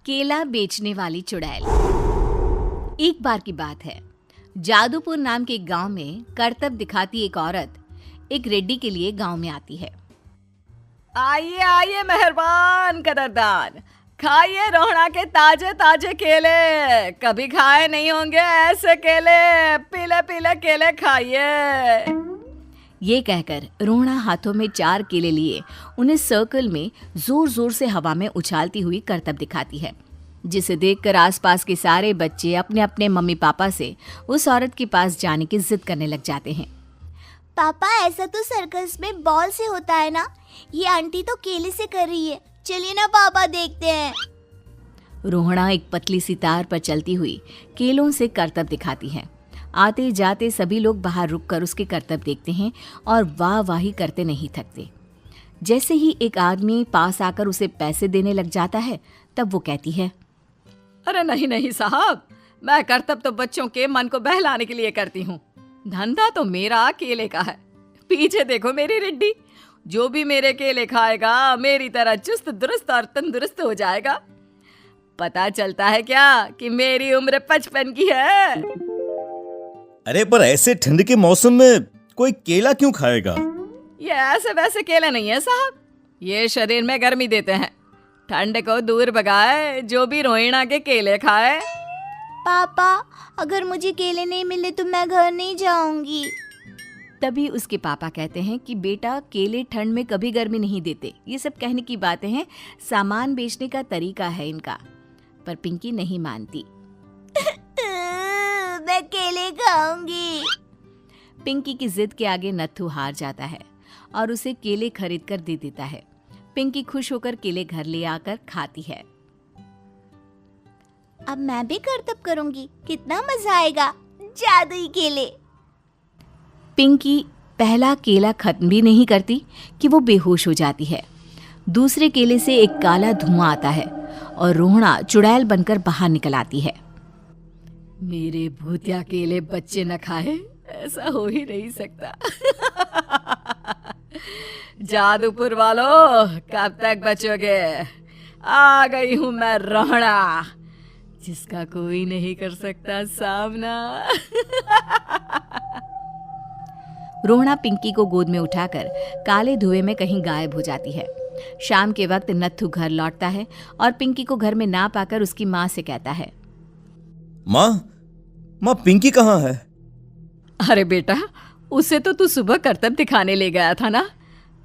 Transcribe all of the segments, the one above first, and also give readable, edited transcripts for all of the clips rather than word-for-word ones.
केला बेचने वाली चुड़ैल। एक बार की बात है, जादूपुर नाम के एक गांव में करतब दिखाती एक औरत एक रेड्डी के लिए गांव में आती है। आइए आइए मेहरबान कदरदान, खाइए रोहड़ा के ताजे ताजे केले। कभी खाए नहीं होंगे ऐसे केले, पीले पीले केले खाइए। ये कहकर रोहड़ा हाथों में 4 केले लिए उन्हें सर्कल में जोर जोर से हवा में उछालती हुई करतब दिखाती है, जिसे देखकर आसपास के सारे बच्चे अपने अपने मम्मी पापा से उस औरत के पास जाने की जिद करने लग जाते हैं। पापा, ऐसा तो सर्कस में बॉल से होता है ना, ये आंटी तो केले से कर रही है। चलिए ना पापा, देखते हैं। रोहड़ा एक पतली सी तार पर चलती हुई केलों से करतब दिखाती है। आते जाते सभी लोग बाहर रुककर उसके करतब देखते हैं और वाह वाही करते नहीं थकते। जैसे ही एक आदमी पास आकर उसे पैसे देने लग जाता है, तब वो कहती है, अरे नहीं नहीं साहब, मैं करतब तो बच्चों के मन को बहलाने के लिए करती हूँ। धंधा तो मेरा केले का है। पीछे देखो मेरी रिड्डी, जो भी मेरे केले खाएगा मेरी तरह चुस्त दुरुस्त और तंदुरुस्त हो जाएगा। पता चलता है क्या कि मेरी उम्र 55 की है। अरे पर ऐसे ठंड के मौसम में कोई केला क्यों खाएगा? ये ऐसे वैसे केले नहीं है साहब, ये शरीर में गर्मी देते हैं, ठंड को दूर भगाए। जो भी रोहिणा के केले खाए। पापा, अगर मुझे केले नहीं मिले तो मैं घर नहीं जाऊंगी। तभी उसके पापा कहते हैं कि बेटा, केले ठंड में कभी गर्मी नहीं देते। ये सब कहने की बातें हैं, सामान बेचने का तरीका है इनका। पर पिंकी नहीं मानती। मैं केले खाऊंगी। पिंकी की जिद के आगे नत्थू हार जाता है और उसे केले खरीद कर दे देता है। पिंकी खुश होकर केले घर ले आकर खाती है। अब मैं भी करतब करूंगी, कितना मजा आएगा। जादुई केले। पिंकी पहला केला खत्म भी नहीं करती कि वो बेहोश हो जाती है। दूसरे केले से एक काला धुआं आता है और रोहड़ा चुड़ैल बनकर बाहर निकल आती है। मेरे भूतिया केले बच्चे न खाए, ऐसा हो ही नहीं सकता। जादूपुर वालों, कब तक बचोगे? आ गई हूं मैं रोहड़ा, जिसका कोई नहीं कर सकता सामना। रोहड़ा पिंकी को गोद में उठाकर काले धुएं में कहीं गायब हो जाती है। शाम के वक्त नत्थू घर लौटता है और पिंकी को घर में ना पाकर उसकी माँ से कहता है, माँ पिंकी कहाँ है? अरे बेटा, उसे तो तू सुबह करतब दिखाने ले गया था ना,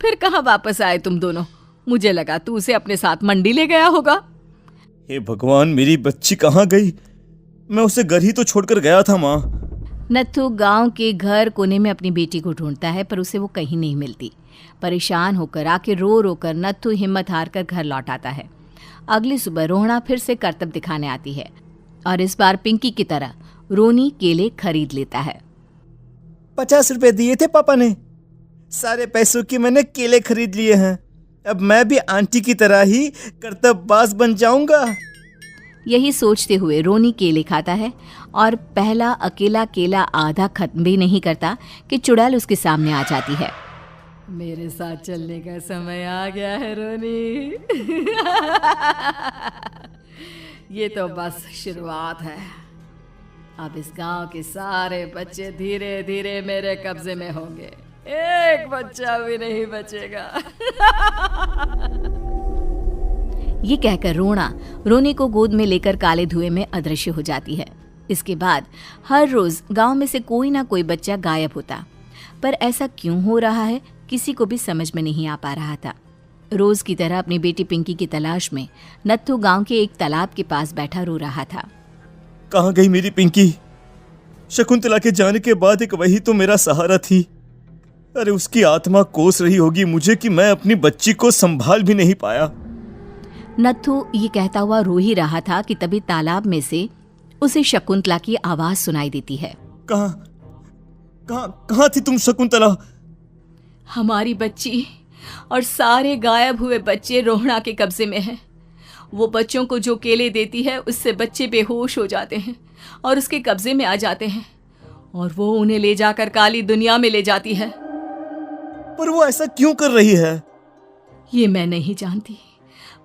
फिर कहाँ वापस आए तुम दोनों? मुझे लगा तू उसे अपने साथ मंडी ले गया होगा। हे भगवान, मेरी बच्ची कहाँ गई? मैं उसे घर ही तो छोड़कर गया था माँ। नत्थू गांव के घर कोने में अपनी बेटी को ढूंढता है, पर उसे वो कहीं नहीं मिलती। परेशान होकर आखिर रो रो कर नत्थू हिम्मत हार कर घर लौट आता है। अगली सुबह रोहड़ा फिर से करतब दिखाने आती है और इस बार पिंकी की तरह रोनी केले खरीद लेता है। 50 रुपए दिए थे पापा ने, सारे पैसों की मैंने केले खरीद लिए हैं। अब मैं भी आंटी की तरह ही करतबबाज बन जाऊंगा। यही सोचते हुए रोनी केले खाता है और पहला अकेला केला आधा खत्म भी नहीं करता कि चुड़ैल उसके सामने आ जाती है। मेरे साथ चलने का समय आ गया है रोनी। ये तो बस शुरुआत है। अब इस गांव के सारे बच्चे धीरे धीरे मेरे कब्जे में होंगे, एक बच्चा भी नहीं बचेगा। ये कहकर रोनी को गोद में लेकर काले धुएं में अदृश्य हो जाती है। इसके बाद हर रोज गांव में से कोई ना कोई बच्चा गायब होता, पर ऐसा क्यों हो रहा है किसी को भी समझ में नहीं आ पा रहा था। रोज की तरह अपनी बेटी पिंकी की तलाश में नत्थू गांव के एक तालाब के पास बैठा रो रहा था। कहाँ गई मेरी पिंकी? शकुंतला के जाने के बाद एक वही तो मेरा सहारा थी। अरे उसकी आत्मा कोस रही होगी मुझे कि मैं अपनी बच्ची को संभाल भी नहीं पाया। नत्थू ये कहता हुआ रो ही रहा था कि तभी तालाब में से उसे शकुंतला की आवाज सुनाई देती है। कहाँ थी तुम शकुंतला? हमारी बच्ची और सारे गायब हुए बच्चे रोहड़ा के कब्जे में हैं। वो बच्चों को जो केले देती है उससे बच्चे बेहोश हो जाते हैं और उसके कब्जे में आ जाते हैं और वो उन्हें ले जाकर काली दुनिया में ले जाती है। पर वो ऐसा क्यों कर रही है? ये मैं नहीं जानती,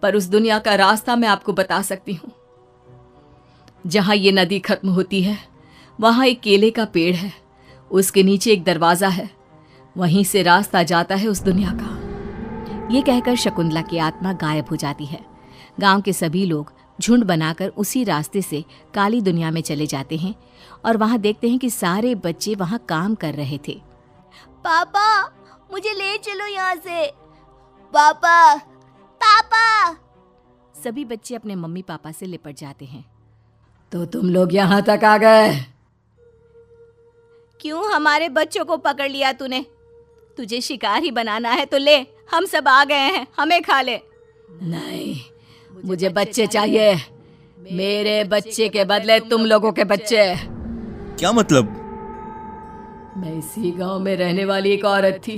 पर उस दुनिया का रास्ता मैं आपको बता सकती हूँ। जहां ये नदी खत्म होती है वहां एक केले का पेड़ है, उसके नीचे एक दरवाजा है, वहीं से रास्ता जाता है उस दुनिया का। ये कहकर शकुंतला की आत्मा गायब हो जाती है। गांव के सभी लोग झुंड बनाकर उसी रास्ते से काली दुनिया में चले जाते हैं और वहां देखते हैं कि सारे बच्चे वहां काम कर रहे थे। पापा मुझे ले चलो यहाँ से। पापा पापा। सभी बच्चे अपने मम्मी पापा से लिपट जाते हैं। तो तुम लोग यहाँ तक आ गए? क्यों हमारे बच्चों को पकड़ लिया तूने? तुझे शिकार ही बनाना है तो ले, हम सब आ गए हैं, हमें खा ले। नहीं, मुझे बच्चे चाहिए। मेरे बच्चे के बदले तुम लोगों के बच्चे। क्या मतलब? मैं इसी गांव में रहने वाली एक औरत थी।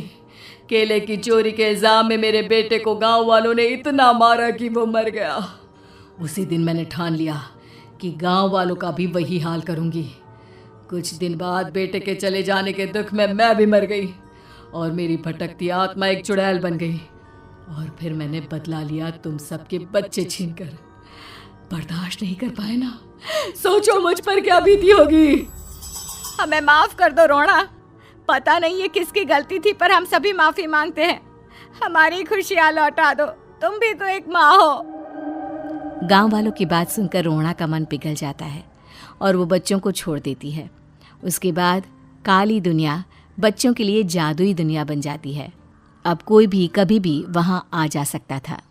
केले की चोरी के इल्जाम में मेरे बेटे को गांव वालों ने इतना मारा कि वो मर गया। उसी दिन मैंने ठान लिया कि गांव वालों का भी वही हाल करूंगी। कुछ दिन बाद बेटे के चले जाने के दुख में मैं भी मर गई और मेरी भटकती आत्मा एक चुड़ैल बन गई। और फिर मैंने बदला लिया तुम सबके बच्चे छीनकर। बर्दाश्त नहीं कर पाए ना? सोचो मुझ पर क्या बीती होगी। हमें माफ कर दो रोना। पता नहीं ये किसकी गलती थी, पर हम सभी माफी मांगते हैं। हमारी खुशियां लौटा दो, तुम भी तो एक माँ हो। गांव वालों की बात सुनकर रोना का मन पिघल जाता है और वो बच्चों को छोड़ देती है। उसके बाद काली दुनिया बच्चों के लिए जादुई दुनिया बन जाती है। अब कोई भी कभी भी वहां आ जा सकता था।